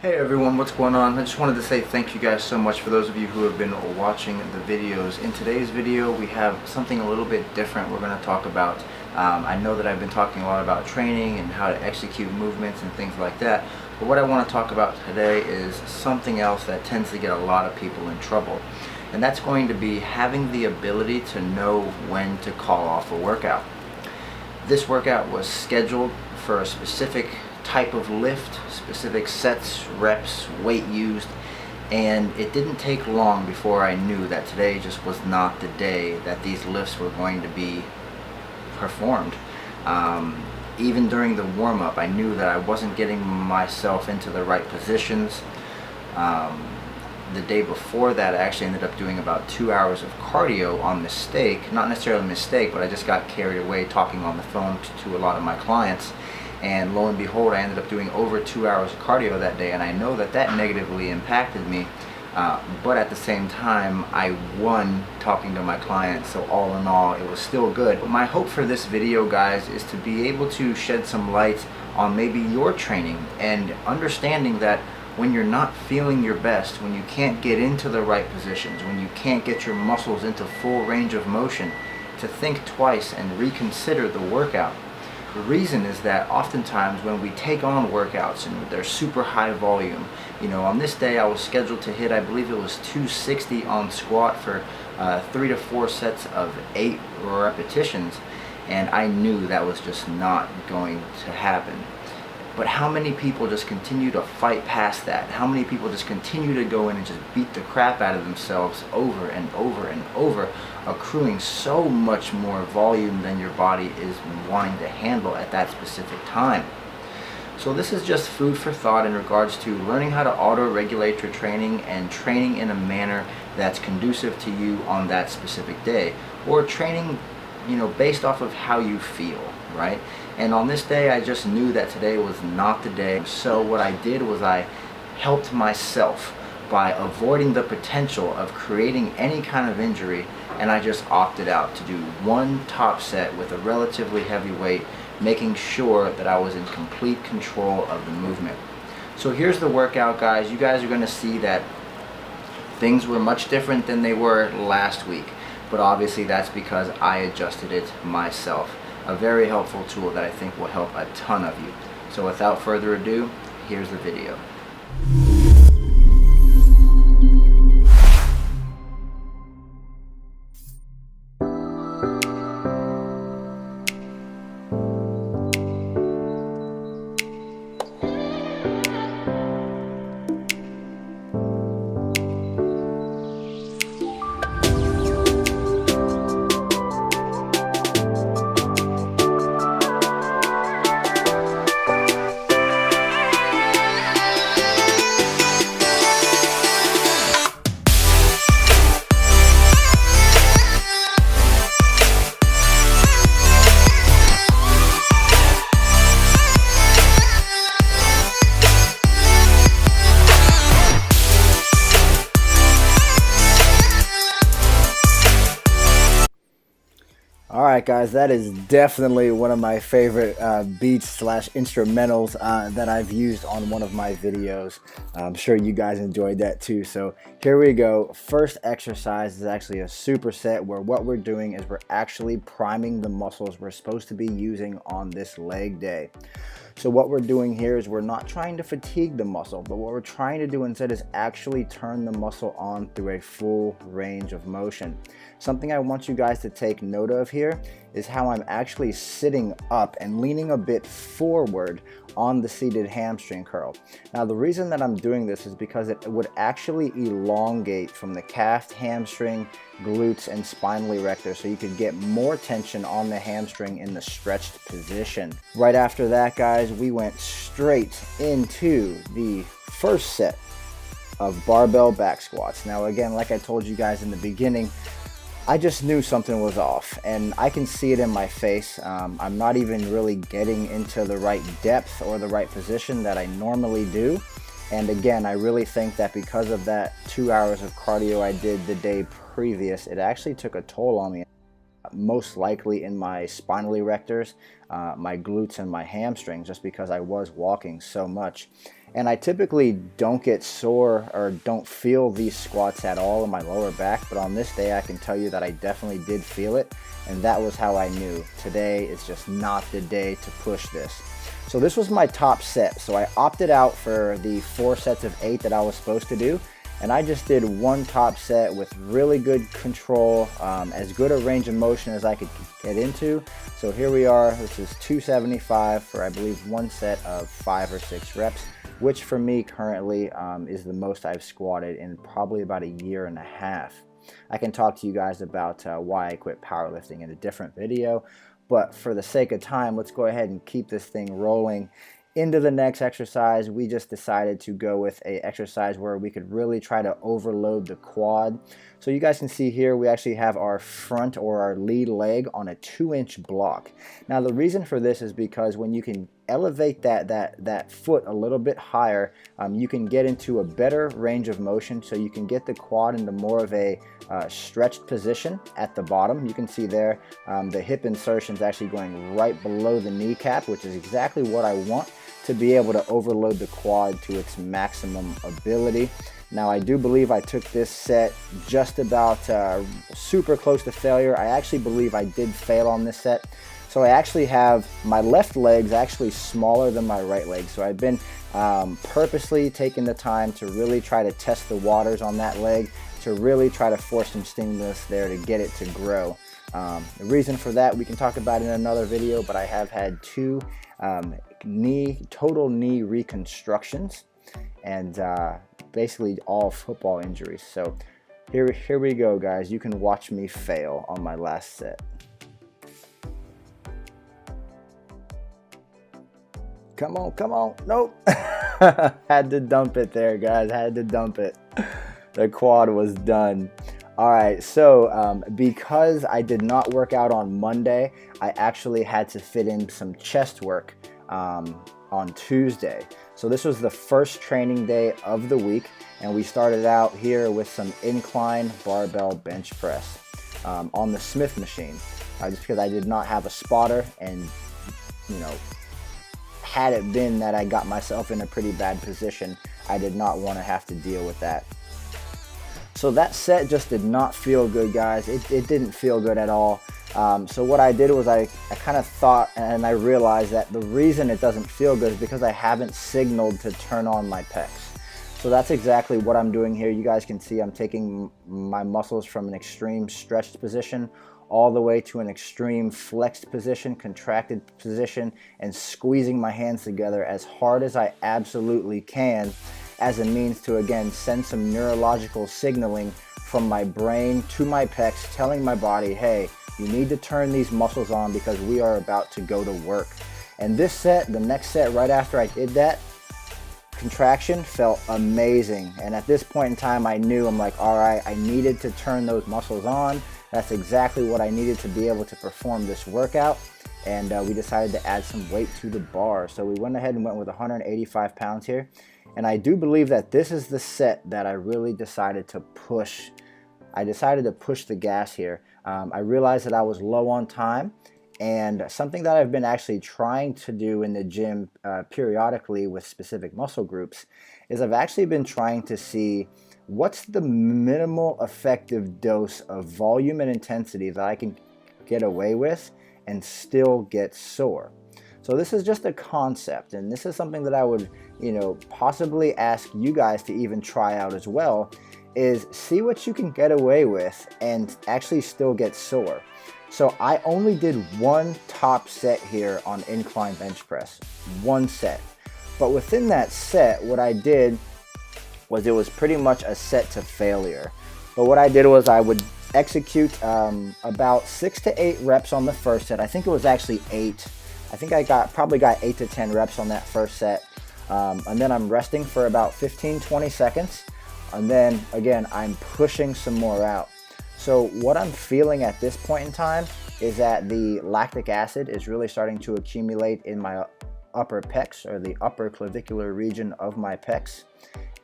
Hey everyone, what's going on? I just wanted to say thank you guys so much for those of you who have been watching the videos. In today's video we have something a little bit different we're going to talk about. I know that I've been talking a lot about training and how to execute movements and things like that, but what I want to talk about today is something else that tends to get a lot of people in trouble. And that's going to be having the ability to know when to call off a workout. This workout was scheduled for a specific type of lift, specific sets, reps, weight used, and it didn't take long before I knew that today just was not the day that these lifts were going to be performed. Even during the warm-up, I knew that I wasn't getting myself into the right positions. The day before that, I actually ended up doing about 2 hours of cardio on mistake. Not necessarily a mistake, but I just got carried away talking on the phone to a lot of my clients. And lo and behold, I ended up doing over 2 hours of cardio that day, and I know that that negatively impacted me. But at the same time, I won talking to my clients, so all in all, it was still good. My hope for this video, guys, is to be able to shed some light on maybe your training and understanding that when you're not feeling your best, when you can't get into the right positions, when you can't get your muscles into full range of motion, to think twice and reconsider the workout. The reason is that oftentimes when we take on workouts and they're super high volume, on this day I was scheduled to hit, I believe it was 260 on squat for 3 to 4 sets of 8 repetitions, and I knew that was just not going to happen. But how many people just continue to fight past that? How many people just continue to go in and just beat the crap out of themselves over and over and over, accruing so much more volume than your body is wanting to handle at that specific time? So this is just food for thought in regards to learning how to auto-regulate your training and training in a manner that's conducive to you on that specific day, or training based off of how you feel, right? And on this day, I just knew that today was not the day. So what I did was I helped myself by avoiding the potential of creating any kind of injury, and I just opted out to do one top set with a relatively heavy weight, making sure that I was in complete control of the movement. So here's the workout, guys. You guys are going to see that things were much different than they were last week, but obviously that's because I adjusted it myself. A very helpful tool that I think will help a ton of you. So without further ado, here's the video. Alright guys, that is definitely one of my favorite beats slash instrumentals that I've used on one of my videos. I'm sure you guys enjoyed that too. So here we go. First exercise is actually a superset where what we're doing is we're actually priming the muscles we're supposed to be using on this leg day. So what we're doing here is we're not trying to fatigue the muscle, but what we're trying to do instead is actually turn the muscle on through a full range of motion. Something I want you guys to take note of here is how I'm actually sitting up and leaning a bit forward on the seated hamstring curl. Now the reason that I'm doing this is because it would actually elongate from the calf, hamstring, glutes, and spinal erector, so you could get more tension on the hamstring in the stretched position. Right after that, guys, we went straight into the first set of barbell back squats. Now again, like I told you guys in the beginning, I just knew something was off, and I can see it in my face. I'm not even really getting into the right depth or the right position that I normally do. And again, I really think that because of that 2 hours of cardio I did the day previous, it actually took a toll on me. Most likely in my spinal erectors, my glutes, and my hamstrings, just because I was walking so much. And I typically don't get sore or don't feel these squats at all in my lower back, but on this day I can tell you that I definitely did feel it, and that was how I knew today is just not the day to push this. So this was my top set, so I opted out for the 4 sets of 8 that I was supposed to do, and I just did one top set with really good control, as good a range of motion as I could get into. So here we are, this is 275 for I believe one set of 5 or 6 reps, which for me currently is the most I've squatted in probably about a year and a half. I can talk to you guys about why I quit powerlifting in a different video, but for the sake of time, let's go ahead and keep this thing rolling. Into the next exercise, we just decided to go with an exercise where we could really try to overload the quad. So you guys can see here, we actually have our front or our lead leg on a 2-inch block. Now the reason for this is because when you can elevate that foot a little bit higher, you can get into a better range of motion, so you can get the quad into more of a stretched position at the bottom. You can see there the hip insertion is actually going right below the kneecap, which is exactly what I want to be able to overload the quad to its maximum ability. Now I do believe I took this set just about super close to failure. I actually believe I did fail on this set. So I actually have my left leg's actually smaller than my right leg. So I've been purposely taking the time to really try to test the waters on that leg, to really try to force some stimulus there to get it to grow. The reason for that we can talk about in another video, but I have had 2 total knee reconstructions and basically all football injuries. So here we go, guys. You can watch me fail on my last set. Come on, come on. Nope. Had to dump it there, guys. Had to dump it. The quad was done. All right, so because I did not work out on Monday, I actually had to fit in some chest work on Tuesday. So this was the first training day of the week, and we started out here with some incline barbell bench press on the Smith machine, just because I did not have a spotter, and you know, had it been that I got myself in a pretty bad position, I did not want to have to deal with that. So that set just did not feel good, guys. It didn't feel good at all. So what I did was I kind of thought, and I realized that the reason it doesn't feel good is because I haven't signaled to turn on my pecs. So that's exactly what I'm doing here. You guys can see I'm taking my muscles from an extreme stretched position all the way to an extreme flexed position, contracted position, and squeezing my hands together as hard as I absolutely can as a means to, again, send some neurological signaling from my brain to my pecs, telling my body, hey, you need to turn these muscles on because we are about to go to work. And this set, the next set right after I did that, contraction felt amazing. And at this point in time, I knew, I'm like, all right, I needed to turn those muscles on. That's exactly what I needed to be able to perform this workout. And we decided to add some weight to the bar. So we went ahead and went with 185 pounds here. And I do believe that this is the set that I really decided to push. I decided to push the gas here. I realized that I was low on time, and something that I've been actually trying to do in the gym periodically with specific muscle groups is I've actually been trying to see what's the minimal effective dose of volume and intensity that I can get away with and still get sore. So this is just a concept, and this is something that I would, possibly ask you guys to even try out as well, is see what you can get away with and actually still get sore. So I only did one top set here on incline bench press, one set. But within that set, what I did was it was pretty much a set to failure. But what I did was I would execute about 6 to 8 reps on the first set. I think it was actually 8. I think I probably got 8 to 10 reps on that first set. And then I'm resting for about 15-20 seconds. And then again, I'm pushing some more out. So what I'm feeling at this point in time is that the lactic acid is really starting to accumulate in my upper pecs, or the upper clavicular region of my pecs.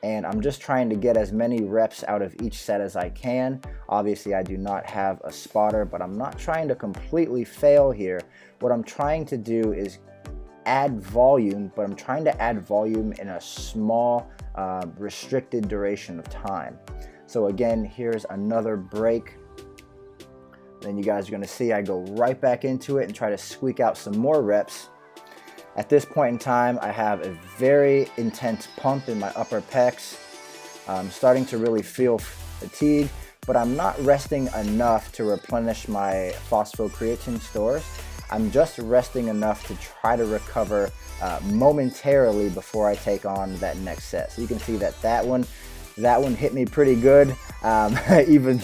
And I'm just trying to get as many reps out of each set as I can. Obviously, I do not have a spotter, but I'm not trying to completely fail here. What I'm trying to do is add volume, but I'm trying to add volume in a small, restricted duration of time. So again, here's another break. Then you guys are going to see I go right back into it and try to squeak out some more reps. At this point in time, I have a very intense pump in my upper pecs. I'm starting to really feel fatigue, but I'm not resting enough to replenish my phosphocreatine stores. I'm just resting enough to try to recover momentarily before I take on that next set. So you can see that one hit me pretty good. Even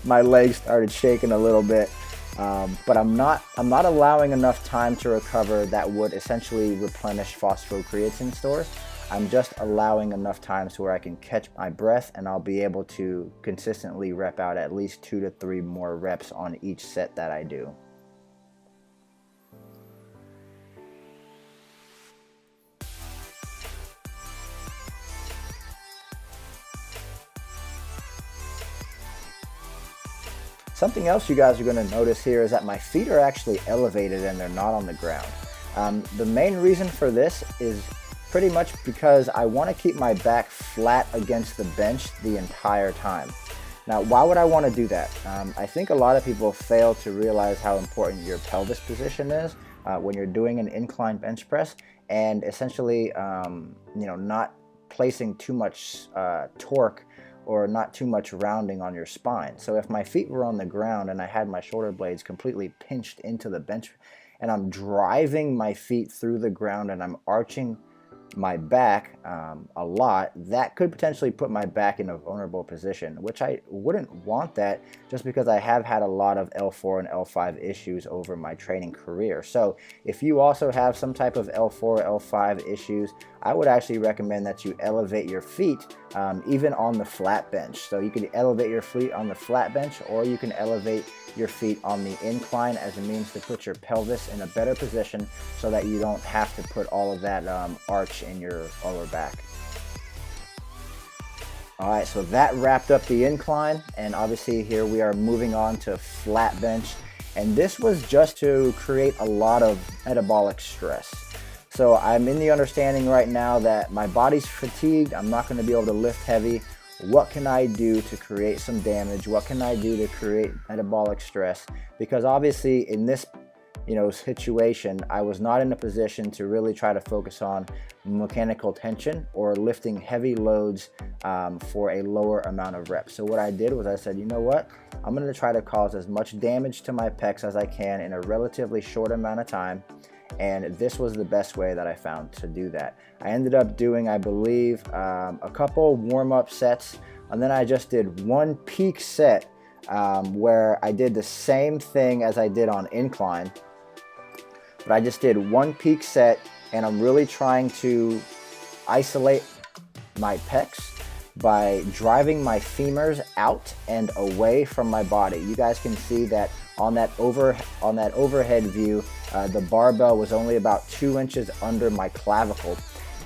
my legs started shaking a little bit. But I'm not allowing enough time to recover that would essentially replenish phosphocreatine stores. I'm just allowing enough time to where I can catch my breath, and I'll be able to consistently rep out at least 2 to 3 more reps on each set that I do. Something else you guys are going to notice here is that my feet are actually elevated and they're not on the ground. The main reason for this is pretty much because I want to keep my back flat against the bench the entire time. Now, why would I want to do that? I think a lot of people fail to realize how important your pelvis position is when you're doing an incline bench press, and essentially, not placing too much torque or not too much rounding on your spine. So if my feet were on the ground and I had my shoulder blades completely pinched into the bench and I'm driving my feet through the ground and I'm arching my back a lot, that could potentially put my back in a vulnerable position, which I wouldn't want that, just because I have had a lot of L4 and L5 issues over my training career. So if you also have some type of L4 or L5 issues, I would actually recommend that you elevate your feet even on the flat bench. So you could elevate your feet on the flat bench, or you can elevate your feet on the incline as a means to put your pelvis in a better position so that you don't have to put all of that arch in your lower back. Alright, so that wrapped up the incline, and obviously here we are moving on to flat bench, and this was just to create a lot of metabolic stress. So I'm in the understanding right now that my body's fatigued, I'm not going to be able to lift heavy. What can I do to create some damage? What can I do to create metabolic stress? Because obviously in this situation, I was not in a position to really try to focus on mechanical tension or lifting heavy loads for a lower amount of reps. So what I did was I said, you know what? I'm going to try to cause as much damage to my pecs as I can in a relatively short amount of time. And this was the best way that I found to do that. I ended up doing, I believe, a couple warm-up sets, and then I just did one peak set where I did the same thing as I did on incline, but I just did one peak set, and I'm really trying to isolate my pecs by driving my femurs out and away from my body. You guys can see that on that overhead view, the barbell was only about 2 inches under my clavicle.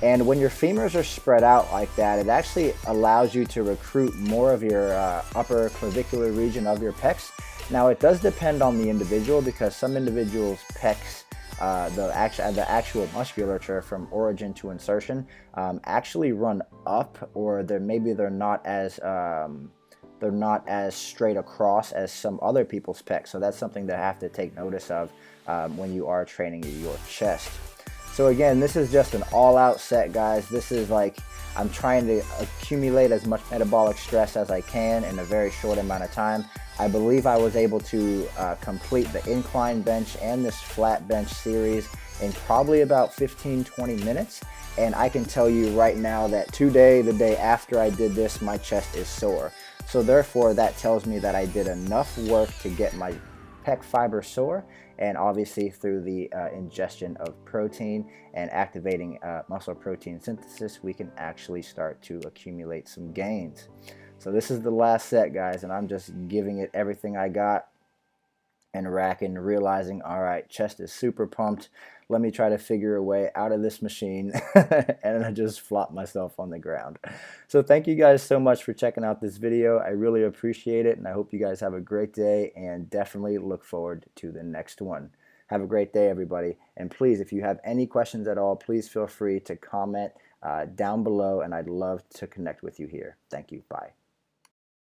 And when your femurs are spread out like that, it actually allows you to recruit more of your upper clavicular region of your pecs. Now, it does depend on the individual, because some individuals' pecs, the actual musculature from origin to insertion, actually run up, or they're not as straight across as some other people's pecs. So that's something to have to take notice of when you are training your chest. So again, this is just an all-out set, guys. This is like, I'm trying to accumulate as much metabolic stress as I can in a very short amount of time. I believe I was able to complete the incline bench and this flat bench series in probably about 15-20 minutes. And I can tell you right now that today, the day after I did this, my chest is sore. So therefore, that tells me that I did enough work to get my pec fiber sore, and obviously through the ingestion of protein and activating muscle protein synthesis, we can actually start to accumulate some gains. So this is the last set, guys, and I'm just giving it everything I got and racking, realizing, all right, chest is super pumped. Let me try to figure a way out of this machine. And I just flopped myself on the ground. So thank you guys so much for checking out this video. I really appreciate it, and I hope you guys have a great day, and definitely look forward to the next one. Have a great day, everybody. And please, if you have any questions at all, please feel free to comment down below, and I'd love to connect with you here. Thank you. Bye.